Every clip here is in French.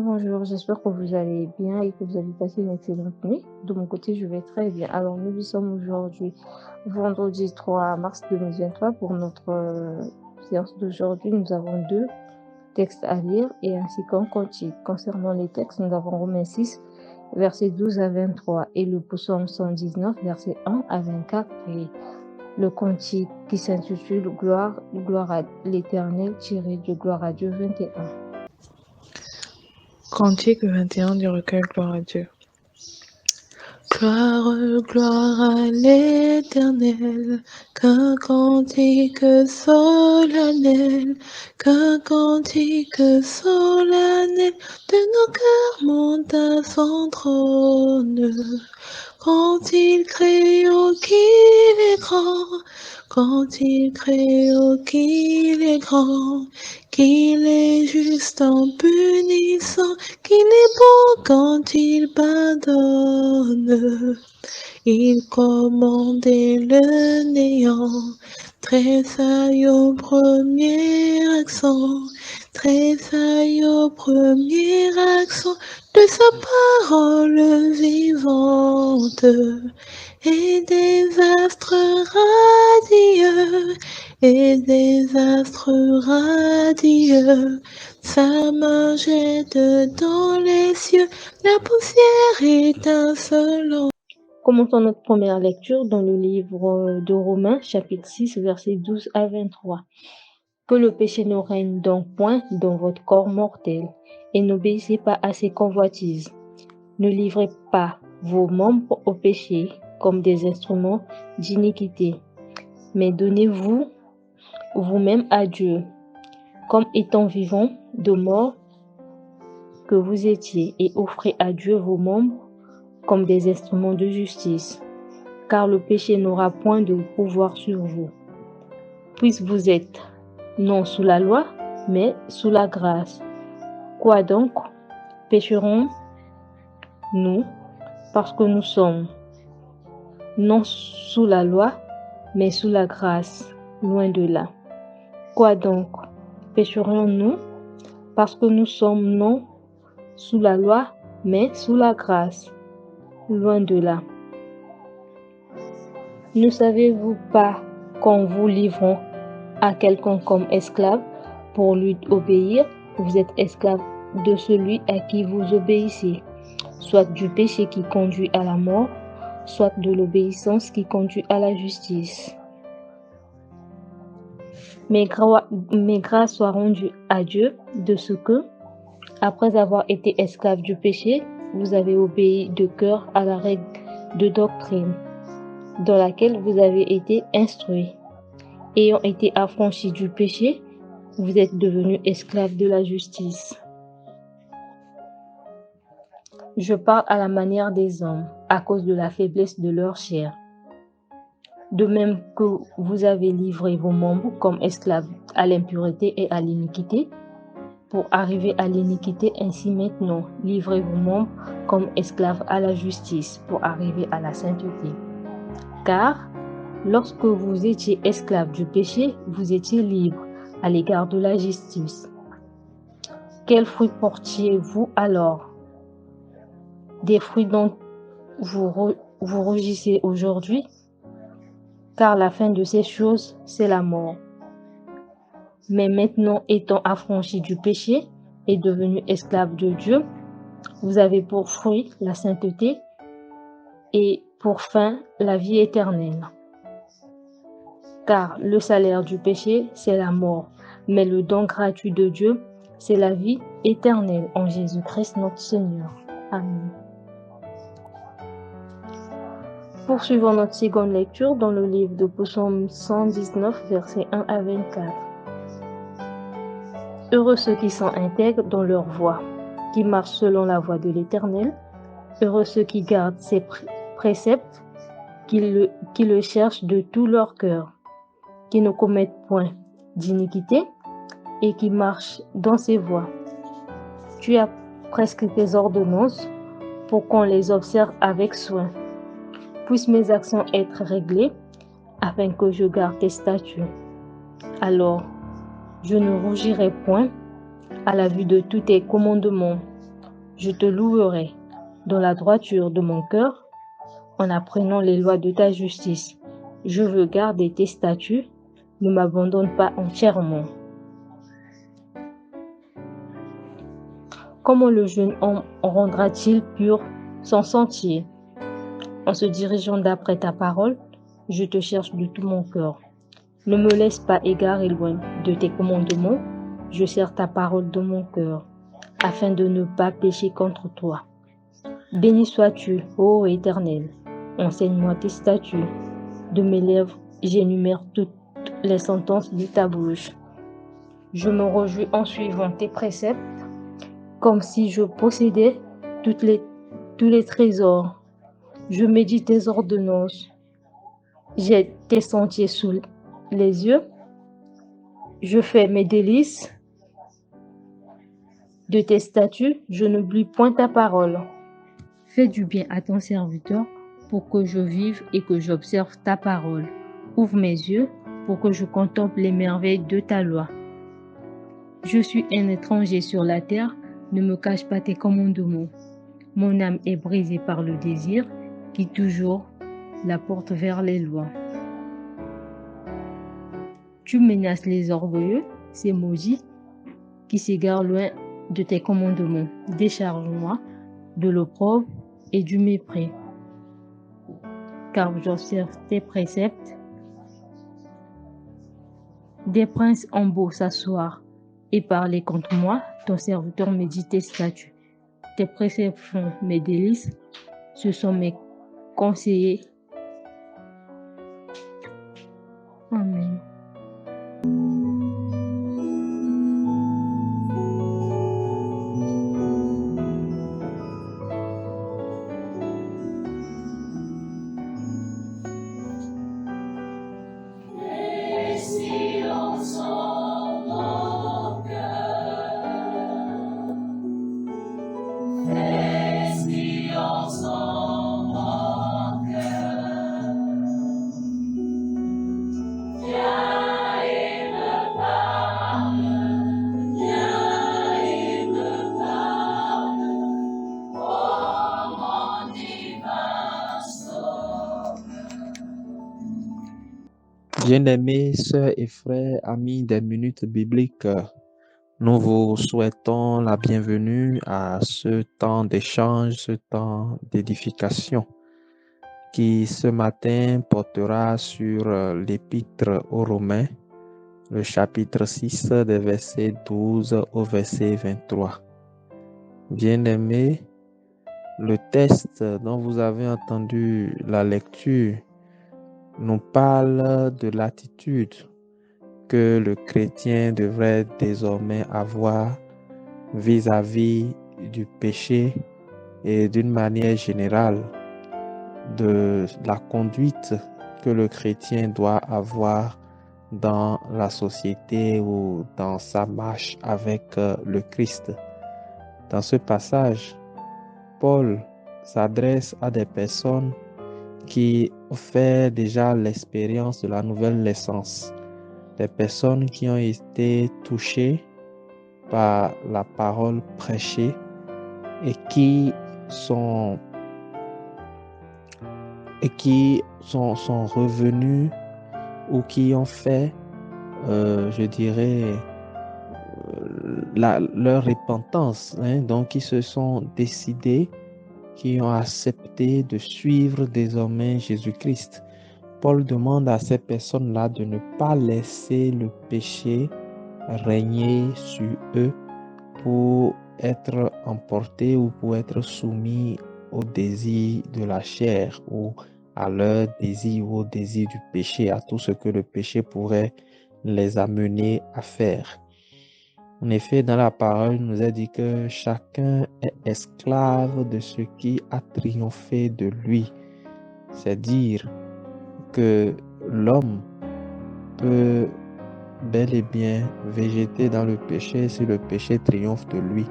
Bonjour, j'espère que vous allez bien et que vous avez passé une excellente nuit. De mon côté, je vais très bien. Alors, nous sommes aujourd'hui, vendredi 3 mars 2023. Pour notre séance d'aujourd'hui, nous avons deux textes à lire et ainsi qu'un cantique. Concernant les textes, nous avons Romains 6, versets 12 à 23 et le psaume 119, versets 1 à 24 et le cantique qui s'intitule Gloire à l'Éternel, tiré de Gloire à Dieu 21. Cantique 21 du recueil Gloire à Dieu. Gloire à l'Éternel, qu'un cantique solennel, qu'un cantique solennel de nos cœurs monte à son trône. Quand il crée, oh qu'il est grand, quand il crée, oh qu'il est grand, qu'il est juste en punissant, qu'il est bon quand il pardonne. Il commandait le néant, tressaille au premier accent, tressaille au premier accent de sa parole vivante, et des astres radieux, et des astres radieux, sa main jette dans les cieux la poussière étincelante. Commençons notre première lecture dans le livre de Romains, chapitre 6, versets 12 à 23. Que le péché ne règne donc point dans votre corps mortel, et n'obéissez pas à ses convoitises. Ne livrez pas vos membres au péché comme des instruments d'iniquité, mais donnez-vous vous-même à Dieu, comme étant vivants de mort que vous étiez, et offrez à Dieu vos membres comme des instruments de justice, car le péché n'aura point de pouvoir sur vous. Puisque vous êtes non sous la loi, mais sous la grâce. Quoi donc? Pécherons-nous parce que nous sommes non sous la loi, mais sous la grâce? Loin de là. Quoi donc? Pécherons-nous parce que nous sommes non sous la loi, mais sous la grâce? Loin de là. Ne savez-vous pas qu'en vous livrant à quelqu'un comme esclave pour lui obéir, vous êtes esclave de celui à qui vous obéissez, soit du péché qui conduit à la mort, soit de l'obéissance qui conduit à la justice. Mais grâce soit rendue à Dieu de ce que, après avoir été esclave du péché, vous avez obéi de cœur à la règle de doctrine dans laquelle vous avez été instruits. Ayant été affranchis du péché, vous êtes devenus esclaves de la justice. Je parle à la manière des hommes, à cause de la faiblesse de leur chair. De même que vous avez livré vos membres comme esclaves à l'impureté et à l'iniquité, pour arriver à l'iniquité, ainsi maintenant, livrez vos membres comme esclaves à la justice, pour arriver à la sainteté. Car, lorsque vous étiez esclaves du péché, vous étiez libres à l'égard de la justice. Quels fruits portiez-vous alors? Des fruits dont vous rougissez aujourd'hui? Car la fin de ces choses, c'est la mort. Mais maintenant, étant affranchis du péché et devenus esclaves de Dieu, vous avez pour fruit la sainteté et pour fin la vie éternelle. Car le salaire du péché, c'est la mort, mais le don gratuit de Dieu, c'est la vie éternelle en Jésus-Christ notre Seigneur. Amen. Poursuivons notre seconde lecture dans le livre de Psaume 119, versets 1 à 24. Heureux ceux qui sont intègres dans leur voie, qui marchent selon la voie de l'Éternel. Heureux ceux qui gardent ses préceptes, qui le cherchent de tout leur cœur, qui ne commettent point d'iniquité et qui marchent dans ses voies. Tu as presque tes ordonnances pour qu'on les observe avec soin. Puissent mes actions être réglées afin que je garde tes statuts. Alors, je ne rougirai point à la vue de tous tes commandements. Je te louerai dans la droiture de mon cœur, en apprenant les lois de ta justice. Je veux garder tes statuts, ne m'abandonne pas entièrement. Comment le jeune homme rendra-t-il pur son sentier? En se dirigeant d'après ta parole, je te cherche de tout mon cœur. Ne me laisse pas égarer loin de tes commandements, je serre ta parole dans mon cœur, afin de ne pas pécher contre toi. Béni sois-tu, ô Éternel, enseigne-moi tes statuts. De mes lèvres, j'énumère toutes les sentences de ta bouche. Je me réjouis en suivant tes préceptes, comme si je possédais tous les trésors. Je médite tes ordonnances. J'ai tes sentiers sous les yeux. Je fais mes délices de tes statuts. Je n'oublie point ta parole. Fais du bien à ton serviteur pour que je vive et que j'observe ta parole. Ouvre mes yeux pour que je contemple les merveilles de ta loi. Je suis un étranger sur la terre, ne me cache pas tes commandements. Mon âme est brisée par le désir qui toujours la porte vers les lois. Tu menaces les orgueilleux, ces maudits, qui s'égarent loin de tes commandements. Décharge-moi de l'opprobre et du mépris, car j'observe tes préceptes. Des princes ont beau s'asseoir et parler contre moi, ton serviteur médite tes statuts. Tes préceptes font mes délices, ce sont mes conseillers. Amen. Bien-aimés sœurs et frères, amis des minutes bibliques, nous vous souhaitons la bienvenue à ce temps d'échange, ce temps d'édification qui ce matin portera sur l'épître aux Romains, le chapitre 6 des versets 12 au verset 23. Bien-aimés, le texte dont vous avez entendu la lecture nous parle de l'attitude que le chrétien devrait désormais avoir vis-à-vis du péché et d'une manière générale de la conduite que le chrétien doit avoir dans la société ou dans sa marche avec le Christ. Dans ce passage, Paul s'adresse à des personnes qui ont fait déjà l'expérience de la nouvelle naissance, des personnes qui ont été touchées par la parole prêchée et qui sont revenus ou qui ont fait, leur repentance, donc qui se sont décidés, qui ont accepté de suivre désormais Jésus-Christ. Paul demande à ces personnes-là de ne pas laisser le péché régner sur eux pour être emportés ou pour être soumis au désir de la chair ou à leur désir ou au désir du péché, à tout ce que le péché pourrait les amener à faire. En effet, dans la parole, il nous est dit que chacun est esclave de ce qui a triomphé de lui. C'est dire que l'homme peut bel et bien végéter dans le péché si le péché triomphe de lui.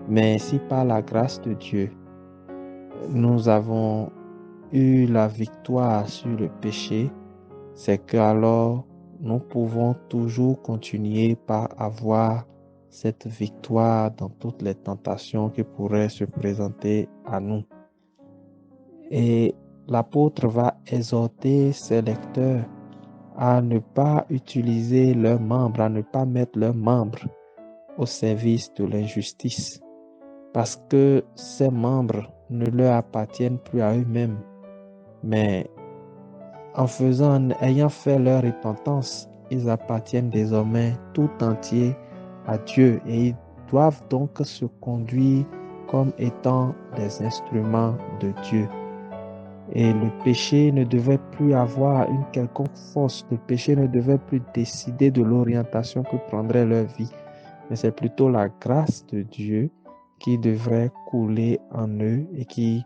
Mais si par la grâce de Dieu, nous avons eu la victoire sur le péché, c'est que alors nous pouvons toujours continuer par avoir cette victoire dans toutes les tentations qui pourraient se présenter à nous. Et l'apôtre va exhorter ses lecteurs à ne pas utiliser leurs membres, à ne pas mettre leurs membres au service de l'injustice, parce que ces membres ne leur appartiennent plus à eux-mêmes, mais ayant fait leur repentance, ils appartiennent désormais tout entier à Dieu et ils doivent donc se conduire comme étant des instruments de Dieu. Et le péché ne devait plus avoir une quelconque force, le péché ne devait plus décider de l'orientation que prendrait leur vie, mais c'est plutôt la grâce de Dieu qui devrait couler en eux et qui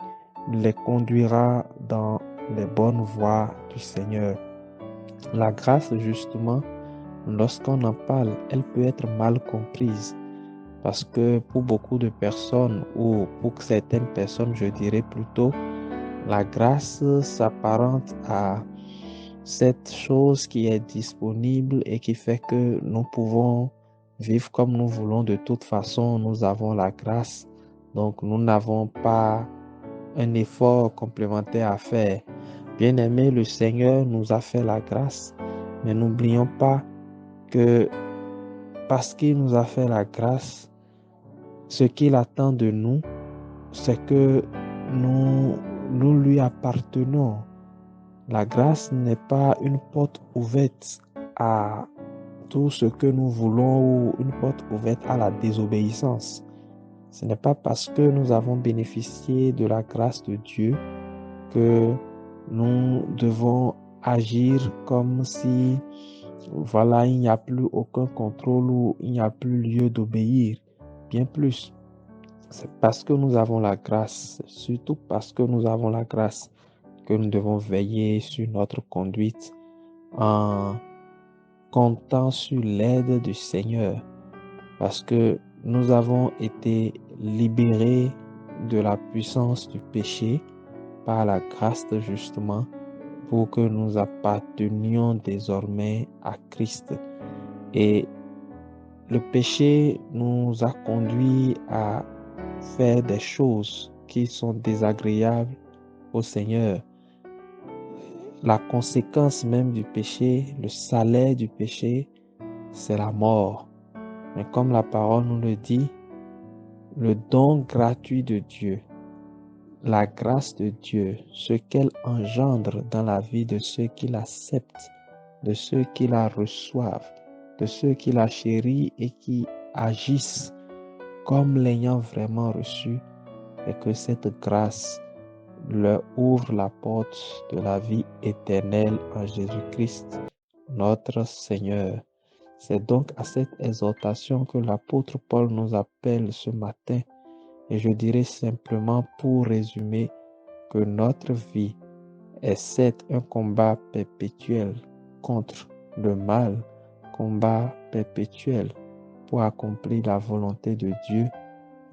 les conduira dans les bonnes voies du Seigneur. La grâce, justement, lorsqu'on en parle, elle peut être mal comprise parce que pour beaucoup de personnes, ou pour certaines personnes, je dirais plutôt, la grâce s'apparente à cette chose qui est disponible et qui fait que nous pouvons vivre comme nous voulons. De toute façon, nous avons la grâce, donc nous n'avons pas un effort complémentaire à faire. Bien-aimé, le Seigneur nous a fait la grâce, mais n'oublions pas que parce qu'il nous a fait la grâce, ce qu'il attend de nous, c'est que nous lui appartenons. La grâce n'est pas une porte ouverte à tout ce que nous voulons ou une porte ouverte à la désobéissance. Ce n'est pas parce que nous avons bénéficié de la grâce de Dieu que nous devons agir comme si, voilà, il n'y a plus aucun contrôle ou il n'y a plus lieu d'obéir. Bien plus, c'est parce que nous avons la grâce, surtout parce que nous avons la grâce, que nous devons veiller sur notre conduite en comptant sur l'aide du Seigneur, parce que nous avons été libérés de la puissance du péché par la grâce justement, pour que nous appartenions désormais à Christ. Et le péché nous a conduits à faire des choses qui sont désagréables au Seigneur. La conséquence même du péché, le salaire du péché, c'est la mort. Mais comme la parole nous le dit, le don gratuit de Dieu, la grâce de Dieu, ce qu'elle engendre dans la vie de ceux qui l'acceptent, de ceux qui la reçoivent, de ceux qui la chérissent et qui agissent comme l'ayant vraiment reçu, et que cette grâce leur ouvre la porte de la vie éternelle en Jésus-Christ, notre Seigneur. C'est donc à cette exhortation que l'apôtre Paul nous appelle ce matin. Et je dirais simplement pour résumer que notre vie est certes un combat perpétuel contre le mal, combat perpétuel pour accomplir la volonté de Dieu,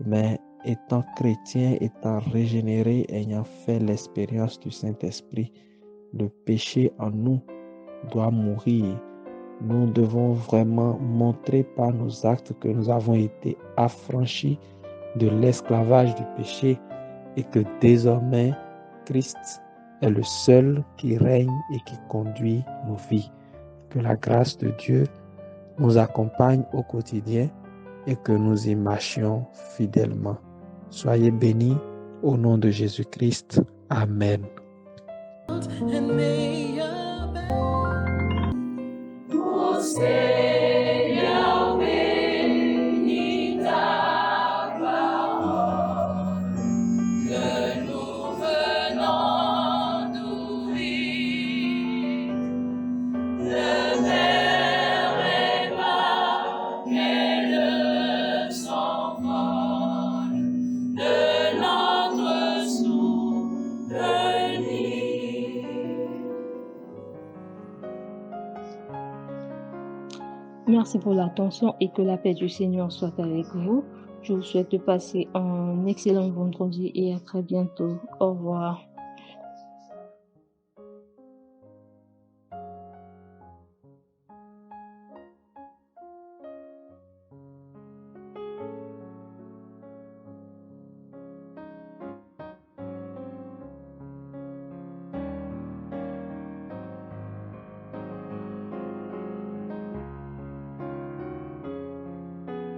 mais étant chrétien, étant régénéré, ayant fait l'expérience du Saint-Esprit, le péché en nous doit mourir. Nous devons vraiment montrer par nos actes que nous avons été affranchis de l'esclavage du péché et que désormais Christ est le seul qui règne et qui conduit nos vies. Que la grâce de Dieu nous accompagne au quotidien et que nous y marchions fidèlement. Soyez bénis au nom de Jésus-Christ. Amen. Seigneur, bénis ta parole que nous venons d'ouvrir. Le Père Emmanuel s'envole de notre souvenir. Merci pour l'attention et que la paix du Seigneur soit avec vous. Je vous souhaite de passer un excellent vendredi et à très bientôt. Au revoir.